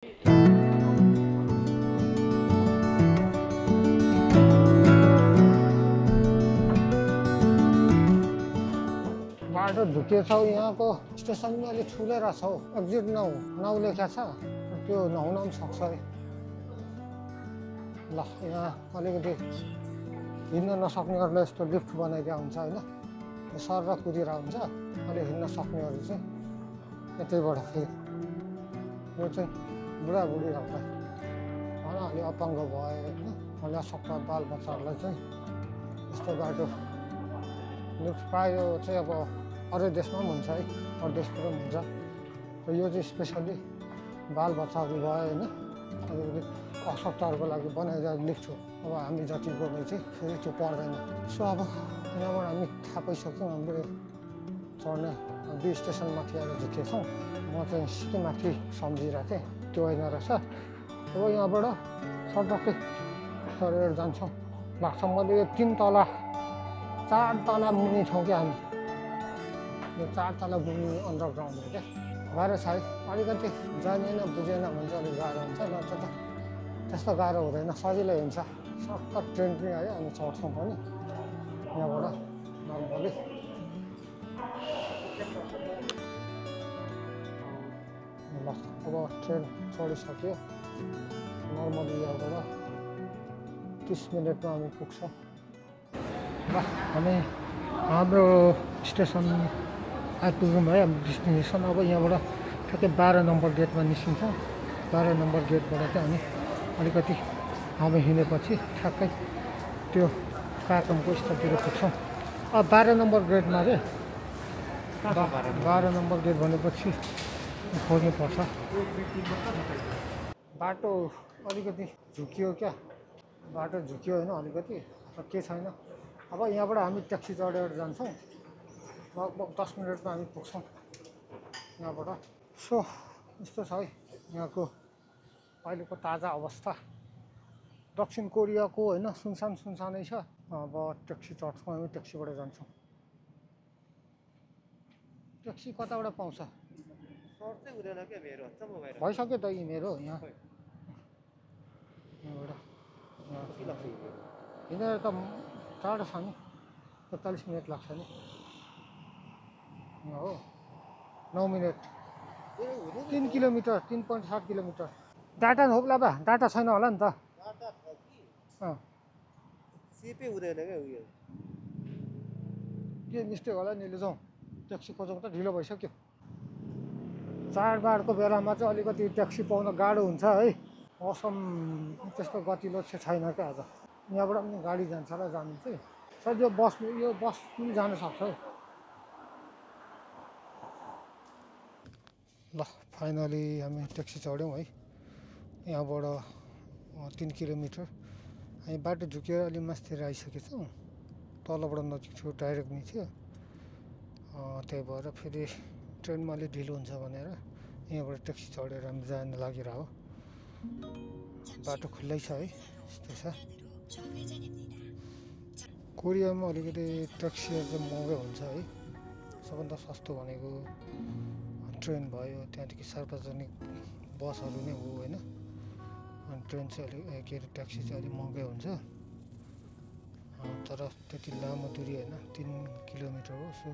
बाटो झुकेछ यहाँको स्टेसन पनि अलिक ठुलै रहेछ हौ एक्जिट 9 लेखा छ त्यो नहुन पनि सक्छ है ल यहाँ अलिकति हिँड्न नसक्नेहरूलाई यस्तो लिफ्ट बनाइदिया हुन्छ होइन सर र कुदिरहेको हुन्छ अलिक हिँड्न सक्नेहरू चाहिँ यतैबाट फेरि यो चाहिँ बुढाबुढीहरूलाई होइन अलि अपाङ्ग भयो होइन अलि असक्क बालबच्चाहरूलाई चाहिँ यस्तो बाटो लिफ्ट प्रायः चाहिँ अब अरू देशमा पनि हुन्छ है अरू देशतिर पनि हुन्छ र यो चाहिँ स्पेसल्ली बालबच्चाहरू भयो होइन अलिकति असक्तहरूको लागि बनाइरहेको लिफ्ट हो अब हामी जतिकोले चाहिँ फेरि त्यो पर्दैन सो अब यहाँबाट हामी थाहा पाइसक्यौँ हाम्रो चढ्ने 2 स्टेसन माथि आएर झुकेछौँ म चाहिँ सिधै माथि सम्झिरहेको थिएँ त्यो होइन रहेछ अब यहाँबाट सडकै चढेर जान्छौँ लाग्छ मैले यो 3 तला 4 तला मुनि छौँ क्या हामी यो 4 तला मुनि अन्डरग्राउन्ड हो क्या गाह्रो छ है अलिकति जानिएन बुझेन भने चाहिँ अलिक गाह्रो हुन्छ नत्र त त्यस्तो गाह्रो हुँदैन सजिलै हुन्छ सर्टकट ट्रेन पनि आयो अनि चढ्छौँ पनि यहाँबाट नर्मली ल अब ट्रेन चढिसक्यो नर्मली यहाँबाट 30 मिनटमा हामी पुग्छौँ ल हामी हाम्रो स्टेसन आइपुग्यौँ है हाम्रो डेस्टिनेसन अब यहाँबाट ठ्याक्कै 12 नम्बर गेटमा निस्किन्छौँ 12 नम्बर गेटबाट चाहिँ हामी अलिकति हामी हिँडेपछि ठ्याक्कै त्यो कार्यक्रमको स्थलतिर पुग्छौँ अब 12 नम्बर गेटमा चाहिँ 12 नम्बर गेट भनेपछि खोज्नुपर्छ बाटो अलिकति झुकियो क्या बाटो झुकियो होइन अलिकति के छैन अब यहाँबाट हामी ट्याक्सी चढेर जान्छौँ लगभग 10 मिनटमा हामी पुग्छौँ यहाँबाट सो यस्तो छ है यहाँको अहिलेको ताजा अवस्था दक्षिण कोरियाको होइन सुनसानै छ अब ट्याक्सी चढ्छौँ हामी ट्याक्सीबाट जान्छौँ ट्याक्सी कताबाट पाउँछ भइसक्यो त यी मेरो यहाँ हिँडेर त टाढो छ नि 45 मिनट लाग्छ नि हो 9 मिनट 3 किलोमिटर 3.7 किलोमिटर डाटा नहोला बा डाटा छैन होला नि त सिपै हुँदैन क्या उयो के मिस्टेक होला नि जाउँ ट्याक्सी खोजौँ त ढिलो भइसक्यो चाडबाडको बेलामा चाहिँ अलिकति ट्याक्सी पाउन गाह्रो हुन्छ है मौसम त्यस्तो गतिलो चाहिँ छैन क्या आज यहाँबाट पनि गाडी जान्छ र जानु चाहिँ सर यो बस पनि जान सक्छ है ल फाइनली हामी ट्याक्सी चढ्यौँ है यहाँबाट 3 किलोमिटर हामी बाटो झुकेर अलि मास्तिर आइसकेछौँ तलबाट नजिक थियो डाइरेक्ट नै थियो त्यही भएर फेरि ट्रेनमा अलि ढिलो हुन्छ भनेर यहाँबाट ट्याक्सी चढेर हामी जान लागिरह्यो बाटो खुल्लै छ है यस्तो छ कोरियामा अलिकति ट्याक्सीहरू चाहिँ महँगो हुन्छ है सबभन्दा सस्तो भनेको ट्रेन भयो त्यहाँदेखि सार्वजनिक बसहरू नै हो होइन अनि ट्रेन चाहिँ अलिक के अरे ट्याक्सी चाहिँ अलिक महँगै हुन्छ तर त्यति लामो दुरी होइन 3 किलोमिटर हो सो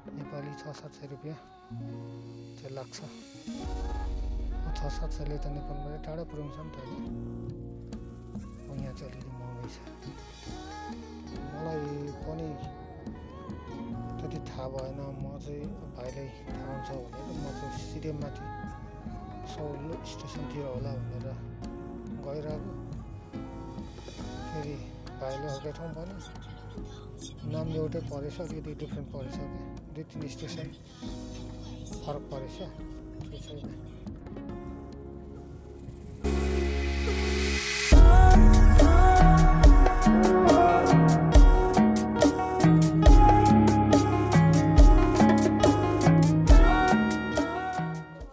नेपाली 600-700 रुपियाँ चाहिँ लाग्छ 600-700ले त नेपालबाट टाढा पुऱ्याउँछ नि त होइन यहाँ चाहिँ अलिकति महँगै छ मलाई पनि त्यति थाहा भएन म चाहिँ भाइलाई थाहा हुन्छ भनेर म चाहिँ सिधै माथि सौल स्टेसनतिर होला भनेर गइरहेको फेरि भाइले अर्कै ठाउँ भन्यो नाम एउटै परेछ अलिकति डिफ्रेन्ट परेछ क्या 2-3 स्टेसन फरक परेछ केही छैन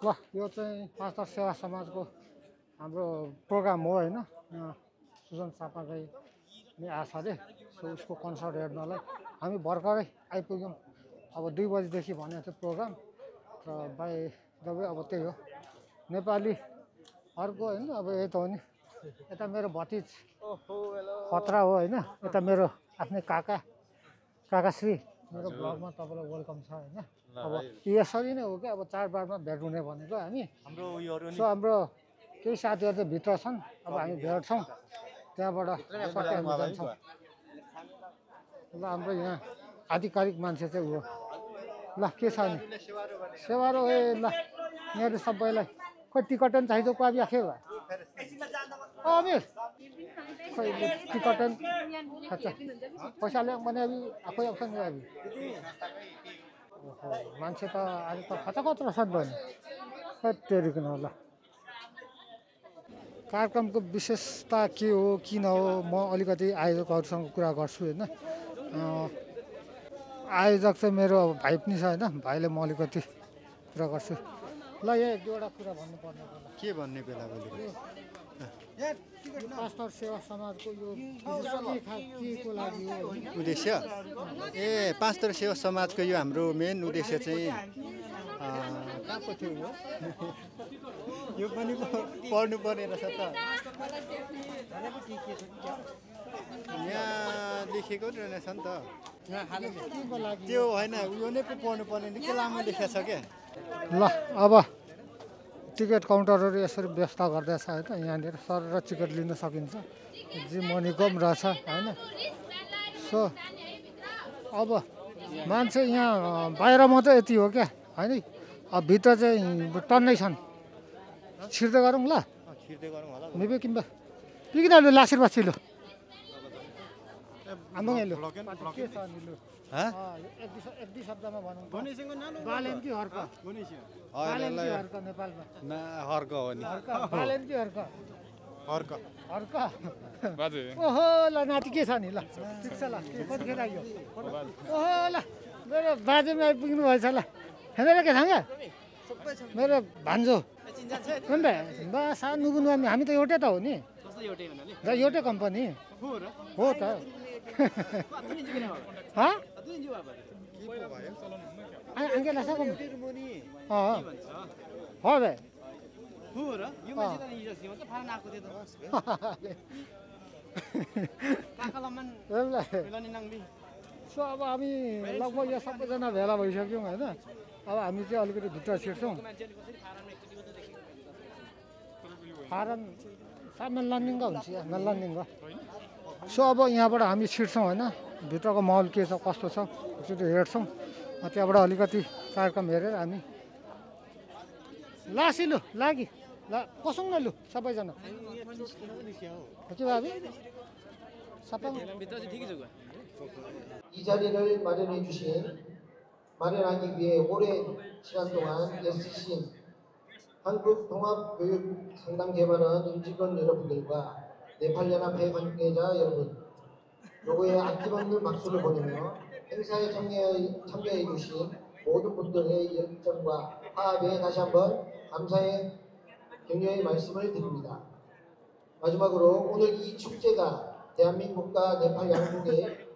ल यो चाहिँ पास्टर सेवा समाजको हाम्रो प्रोग्राम हो होइन सुजन सापालाई नि आशा अरे सो उसको कन्सर्ट हेर्नलाई हामी भर्खरै आइपुग्यौँ अब 2 बजीदेखि भनेको थियो प्रोग्राम र बाई दबाई अब त्यही हो नेपाली अर्को होइन अब यही त हो नि यता मेरो भतिज ओहो हेलो खतरा हो होइन यता मेरो आफ्नै काकाश्री मेरो ब्लगमा तपाईँलाई वेलकम छ होइन अब यसरी नै हो कि अब चाडबाडमा भेट हुने भनेको हामी हाम्रो उयोहरू सो हाम्रो केही साथीहरू चाहिँ भित्र छन् अब हामी भेट्छौँ त्यहाँबाट सट्टै हामी जान्छौँ ल हाम्रो यहाँ आधिकारिक मान्छे चाहिँ हो ल के छ नि सेवारो ए ल यहाँले सबैलाई खोइ टिकटन चाहिन्छ को अभी आखे अमिर खोइ टिकटन अच्छा पैसा ल्याउँ भने अभी आफै आउँछ नि अभी ओहो मान्छे त आज त खचा छ नि तेरिकन होला कार्यक्रमको विशेषता के हो किन हो म अलिकति आयोजकहरूसँग कुरा गर्छु होइन आयोजक चाहिँ मेरो भाइ पनि छ होइन भाइले म अलिकति कुरा गर्छु ल यहाँ एक दुईवटा कुरा भन्नुपर्ने होला के भन्ने बेला पास्टर सेवा समाजको यो केको लागि हो उद्देश्य ए पास्टर सेवा समाजको यो हाम्रो मेन उद्देश्य चाहिँ कहाँको थियो यो पनि पढ्नु पर्ने रहेछ त यहाँ लेखेको रहेछ नि त त्यो होइन उयो नै पो पढ्नु पर्ने निकै लामो लेखेको छ क्या ल अब टिकट काउन्टरहरू यसरी व्यवस्था गर्दैछ होइन यहाँनिर सर र टिकट लिन सकिन्छ जी मनीको पनि रहेछ होइन सो अब मान्छे यहाँ बाहिर मात्रै यति हो क्या होइन अब भित्र चाहिँ टन्नै छन् छिर्दै गरौँ ल मेबे किम्बा पिकिन लासिर बसिलो आम्बङ हेलो के छ नि लु एक दुई शब्दमा भनौँ बालेन कि हर्क बालेन कि हर्क नेपालमा हर्क हो नि बालेन कि हर्क हर्क हर्क ओहो ल नाति के छ नि ल ठिक छ ल कतिखेर आइयो ओहो ल मेरो बाजेमा आइपुग्नु भएछ ल हेरेर के थाहा मेरो भान्जो कुन त सानो नुगुनु हामी त एउटै त हो नि एउटै कम्पनी हो त आङ्केला सकौँ हो बे सो अब हामी लगभग यो सबैजना भेला भइसक्यौँ होइन अब हामी चाहिँ अलिकति भित्र छिर्छौँ फारम सामान लन्डिङ हुन्छ यहाँ लन्डिङ सो अब यहाँबाट हामी छिर्छौँ होइन भित्रको माहौल के छ कस्तो छ एकचोटि हेर्छौँ त्यहाँबाट अलिकति कार्यक्रम हेरेर हामी लासिलु लागि ल पसौँ न लु सबैजना के भाबी सबै 이 자리를 마련해 주신 마련하기 위해 오랜 시간 동안 애쓰신 한국통합교육상담개발원 임직원 여러분들과 네팔연합회 관계자 여러분, 요거에 아낌없는 박수를 보내며 행사에 참여해 주신 모든 분들의 열정과 화합에 다시 한번 감사의 격려의 말씀을 드립니다. 마지막으로 오늘 이 축제가 대한민국과 네팔 양국의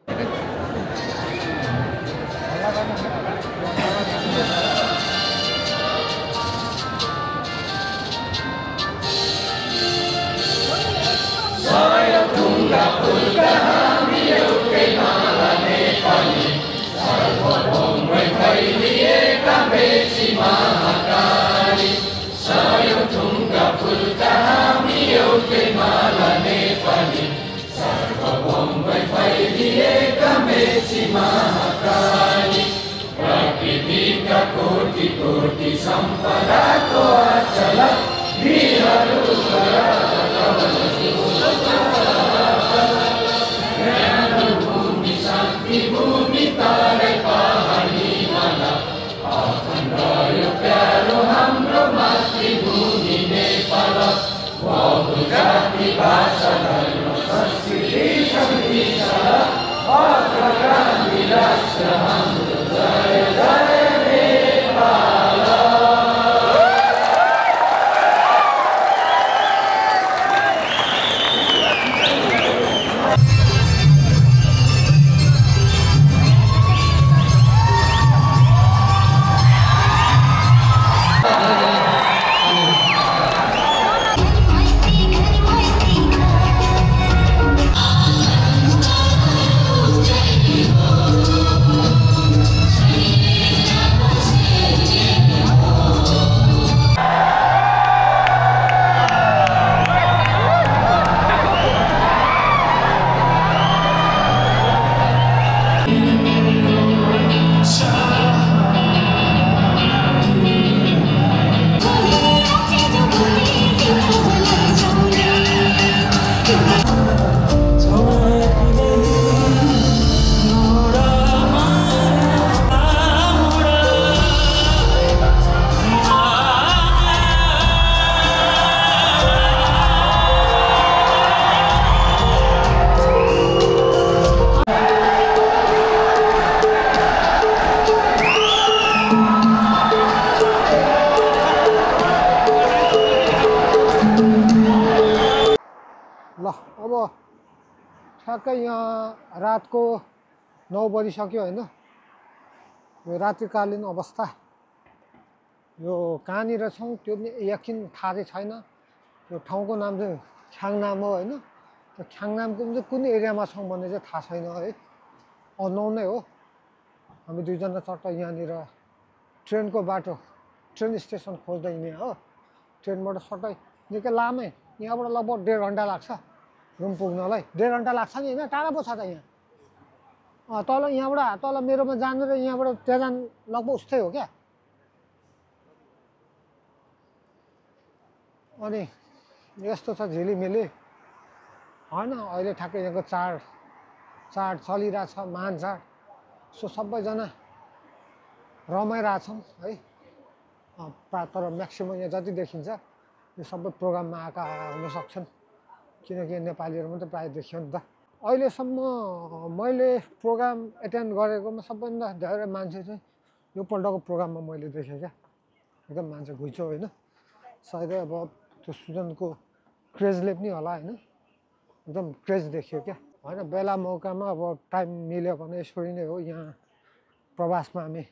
ल अब ठ्याक्कै यहाँ रातको 9 बजिसक्यो होइन यो रात्रिकालीन अवस्था यो कहाँनिर छौँ त्यो पनि यकिन थाहा चाहिँ छैन यो ठाउँको नाम चाहिँ ख्याङनाम हो होइन त्यो ख्याङनामको चाहिँ कुन एरियामा छौँ भन्ने चाहिँ थाहा छैन है अननोन नै हो हामी दुईजना चट्ट यहाँनिर ट्रेनको बाटो ट्रेन स्टेसन खोज्दै हिँड्ने हो ट्रेनबाट सट्टै निकै लामै यहाँबाट लगभग 1.5 घन्टा लाग्छ रुम पुग्नलाई 1.5 घन्टा लाग्छ नि होइन टाढा पो छ त यहाँ तल यहाँबाट तल मेरोमा जानु र यहाँबाट त्यहाँ जानु लगभग उस्तै हो क्या अनि यस्तो छ झिलिमिली होइन अहिले ठ्याक्कै यहाँको चाड चलिरहेछ महान चाड सो सबैजना रमाइरहेछौँ है तर म्याक्सिमम् यहाँ जति देखिन्छ यो सबै प्रोग्राममा आएका हुन सक्छन् किनकि नेपालीहरू मात्रै प्रायः देखियो नि त अहिलेसम्म मैले प्रोग्राम एटेन्ड गरेकोमा सबैभन्दा धेरै मान्छे चाहिँ यो पल्टको प्रोग्राममा मैले देखेँ क्या एकदम मान्छे घुइँचो होइन सायदै अब त्यो सुजनको क्रेजले पनि होला होइन एकदम क्रेज देखियो क्या होइन बेला मौकामा अब टाइम मिल्यो भने यसरी नै हो यहाँ प्रवासमा हामी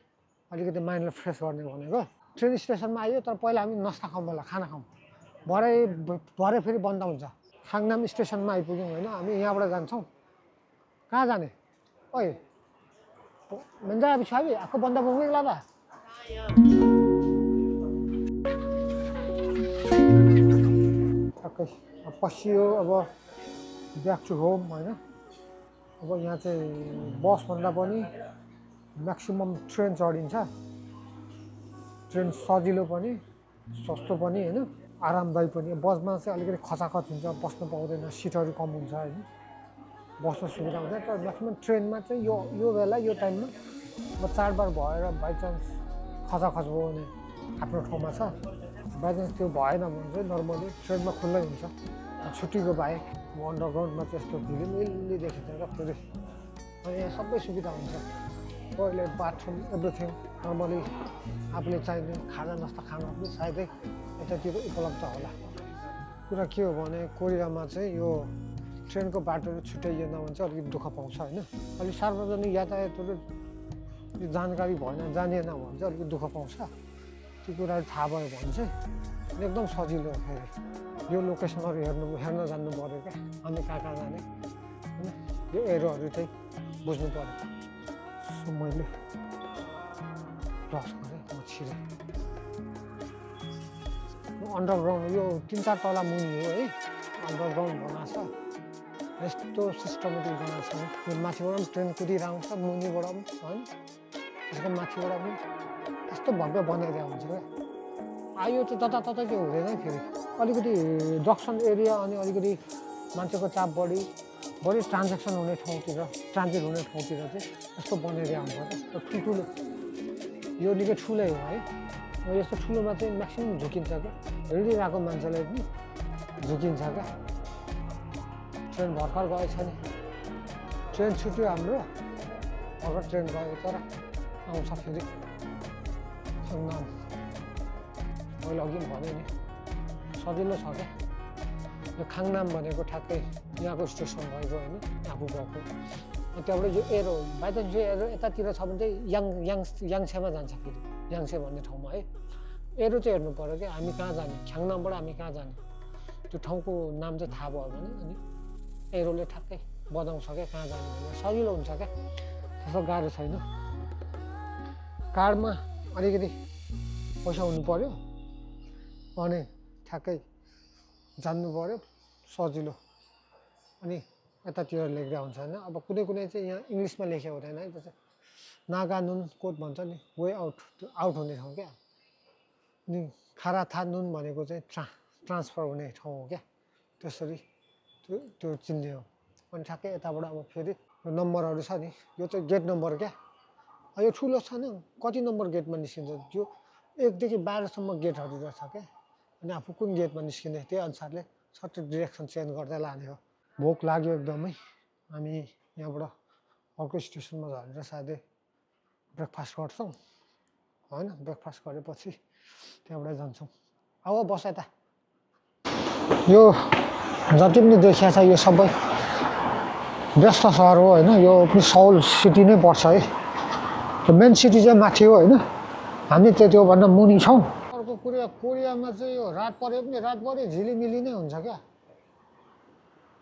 अलिकति माइन्डलाई फ्रेस गर्ने भनेको ट्रेन स्टेसनमा आयो तर पहिला हामी नास्ता खाउँ होला खाना खाउँ भरे फेरि बन्द हुन्छ खाङनाम स्टेसनमा आइपुग्यौँ होइन हामी यहाँबाट जान्छौँ कहाँ जाने ओइ भन्छ अब छ आएको बन्द पुग्ला त ठ्याक्कै पसियो अब ब्याक टु होम होइन अब यहाँ चाहिँ बसभन्दा पनि म्याक्सिमम् ट्रेन चढिन्छ ट्रेन सजिलो पनि सस्तो पनि होइन आरामदायी पनि बसमा चाहिँ अलिकति खचाखच हुन्छ बस्नु पाउँदैन सिटहरू कम हुन्छ होइन बस्नु सुविधा हुन्छ तर म्याक्सिमम् ट्रेनमा चाहिँ यो बेला यो टाइममा अब चाडबाड भएर बाइचान्स खचाखच भयो भने आफ्नो ठाउँमा छ बाइचान्स त्यो भएन भने चाहिँ नर्मली ट्रेनमा खुल्लै हुन्छ छुट्टीको बाहेक अन्डरग्राउन्डमा चाहिँ यस्तो झिलिमिली देखिन्छ क्या फेरि अनि यहाँ सबै सुविधा हुन्छ टोइलेट बाथरुम एभ्रिथिङ नर्मली आफूले चाहिने खाना नास्ता खाना पनि सायदै यतातिर उपलब्ध होला कुरा के हो भने कोरियामा चाहिँ यो ट्रेनको बाटोहरू छुट्याइएन भने चाहिँ अलिकति दुःख पाउँछ होइन अलिक सार्वजनिक यातायातहरू जानकारी भएन जानिएन भने चाहिँ अलिकति दुःख पाउँछ त्यो कुराहरू थाहा भयो भने चाहिँ एकदम सजिलो फेरि यो लोकेसनहरू हेर्न जान्नु पऱ्यो क्या हामी कहाँ जाने होइन यो एरोहरू चाहिँ बुझ्नु पऱ्यो सो मैले क्रस गरेँ म छिरेँ अन्डरग्राउन्ड यो 3-4 तला मुनि हो है अन्डरग्राउन्ड बनाएको छ यस्तो सिस्टमेटिक बनाएको छ यो माथिबाट पनि ट्रेन कुदिरहेको हुन्छ मुनिबाट पनि होइन त्यसको माथिबाट पनि यस्तो भव्य बनाइदिएको हुन्छ क्या आयो चाहिँ जताततै त्यो हुँदैन फेरि अलिकति जक्सन एरिया अनि अलिकति मान्छेको चाप बढी ट्रान्जेक्सन हुने ठाउँतिर ट्रान्जिट हुने ठाउँतिर चाहिँ यस्तो बनाइदिएको हुन्छ क्या ठुल्ठुलो यो निकै ठुलै हो है यस्तो ठुलोमा चाहिँ म्याक्सिमम् झुकिन्छ क्या हिँडिरहेको मान्छेलाई पनि झुकिन्छ क्या ट्रेन भर्खर गएछ नि ट्रेन छुट्यो हाम्रो भर्खर ट्रेन गयो तर आउँछ फेरि खाङनाम मैले अघि पनि भने नि सजिलो छ क्या यो खाङनाम भनेको ठ्याक्कै यहाँको स्टेसन भएको होइन आफू गएको त्यहाँबाट यो एरो बाइचान्स यो एरो यतातिर छ भने चाहिँ याङसेमा जान्छ फेरि याङसे भन्ने ठाउँमा है एरो चाहिँ हेर्नु पऱ्यो क्या हामी कहाँ जाने ख्याङनामबाट हामी कहाँ जाने त्यो ठाउँको नाम चाहिँ थाहा भयो भने अनि एरोले ठ्याक्कै बताउँछ क्या कहाँ जाने भनेर सजिलो हुन्छ क्या त्यस्तो गाह्रो छैन कार्डमा अलिकति पैसा हुनु पऱ्यो अनि ठ्याक्कै जान्नु पऱ्यो सजिलो अनि यतातिर लेख्दा हुन्छ होइन अब कुनै चाहिँ यहाँ इङ्ग्लिसमा लेखेको हुँदैन है त्यो चाहिँ नागानुन कोड भन्छ नि वे आउट त्यो आउट हुने ठाउँ क्या अनि खाराथानुन भनेको चाहिँ ट्रान्सफर हुने ठाउँ हो क्या त्यसरी त्यो चिन्ने हो अनि ठ्याक्कै यताबाट अब फेरि यो नम्बरहरू छ नि यो चाहिँ गेट नम्बर क्या यो ठुलो छ नि कति नम्बर गेटमा निस्किन्छ त्यो 1 देखि 12 सम्म गेटहरू रहेछ क्या अनि आफू कुन गेटमा निस्किने त्यही अनुसारले सट्टै डिरेक्सन चेन्ज गर्दै लाने हो भोक लाग्यो एकदमै हामी यहाँबाट अर्को स्टेसनमा झरेर सायदै ब्रेकफास्ट गर्छौँ होइन ब्रेकफास्ट गरेपछि त्यहाँबाट जान्छौँ अब बस यता यो जति पनि देखिया छ यो सबै व्यस्त सहर हो होइन यो पनि साउल सिटी नै पर्छ है त्यो मेन सिटी चाहिँ माथि हो होइन हामी त्योभन्दा मुनि छौँ अर्को कुरा कोरियामा चाहिँ यो रात परे पनि रातभरि झिलिमिली नै हुन्छ क्या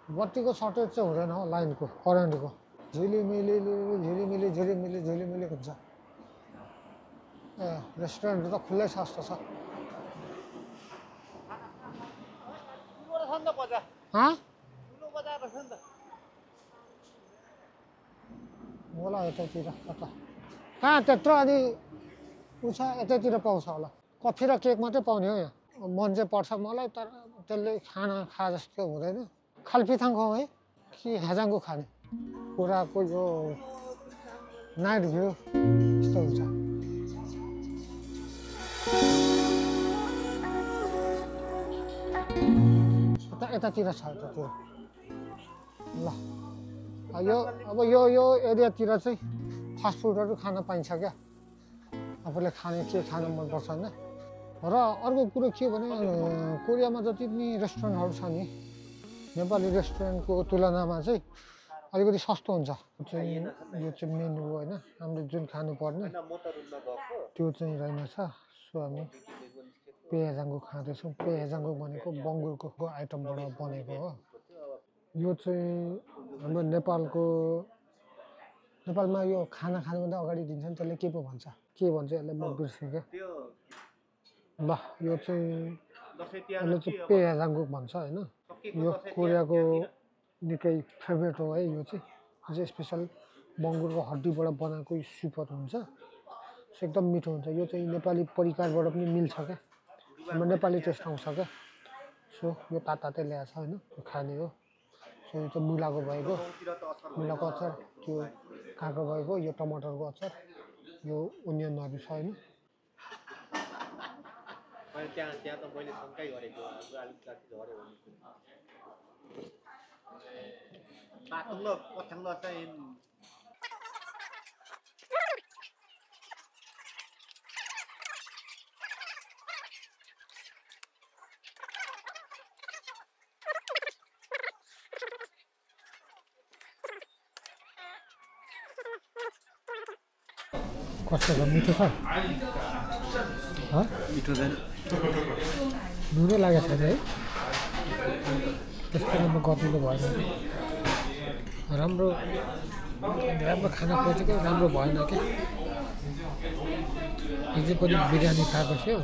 बत्तीको सर्टेज चाहिँ हुँदैन हो लाइनको करेन्टको झिलिमिली हुन्छ ए रेस्टुरेन्ट त खुल्लै छ जस्तो छ होला यतातिर कता कहाँ त्यत्रो अनि उ छ यतैतिर पाउँछ होला कफी र केक मात्रै पाउने हो यहाँ मन चाहिँ पर्छ मलाई तर त्यसले खाना खा जस्तो हुँदैन खालपिथाङ खाउँ है कि हेजाङको खाने कुराको यो नाइट भ्यू यस्तो हुन्छ यतातिर छ यतातिर ल यो एरियातिर चाहिँ फास्टफुडहरू खान पाइन्छ क्या आफूले खाने के खान मनपर्छ होइन र अर्को कुरो के भने कोरियामा जति पनि रेस्टुरेन्टहरू छ नि नेपाली रेस्टुरेन्टको तुलनामा चाहिँ अलिकति सस्तो हुन्छ यो चाहिँ मेनु हो होइन हामीले जुन खानुपर्ने त्यो चाहिँ रहेनछ सो हामी पेयाजाङ्गो खाँदैछौँ पेयाजाङ्गो भनेको बङ्गुरको आइटमबाट बनेको हो यो चाहिँ हाम्रो नेपालमा यो खाना खानुभन्दा अगाडि दिन्छ नि त्यसले के पो भन्छ यसलाई म बिर्सेँ क्या ल यो चाहिँ पेयाजाङ्गो भन्छ होइन यो कोरियाको निकै फेभरेट हो है यो चाहिँ स्पेसल बङ्गुरको हड्डीबाट बनाएको सुपहरू हुन्छ एकदम मिठो हुन्छ यो चाहिँ नेपाली परिकारबाट पनि मिल्छ क्या हाम्रो नेपाली टेस्ट आउँछ क्या सो यो तातै ल्याएछ होइन त्यो खाने हो सो यो चाहिँ मुलाको भएको मुलाको अचार त्यो काँको भएको यो टमाटरको अचार यो ओनियनहरू छ होइन कस्तो छ मिठो छ मिठो छैन नुनै लागेको छैन है त्यस्तो राम्रो गतिलो भएन राम्रो खाना खोजेको राम्रो भएन क्या हिजो पनि बिरयानी खाएको थियो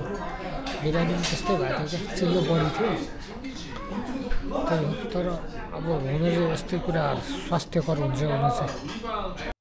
बिरयानी पनि त्यस्तै भएको थियो क्या चिल्लो बढी थियो तर अब हुन चाहिँ यस्तै कुरा स्वास्थ्यकर हुन्छ हुन चाहिँ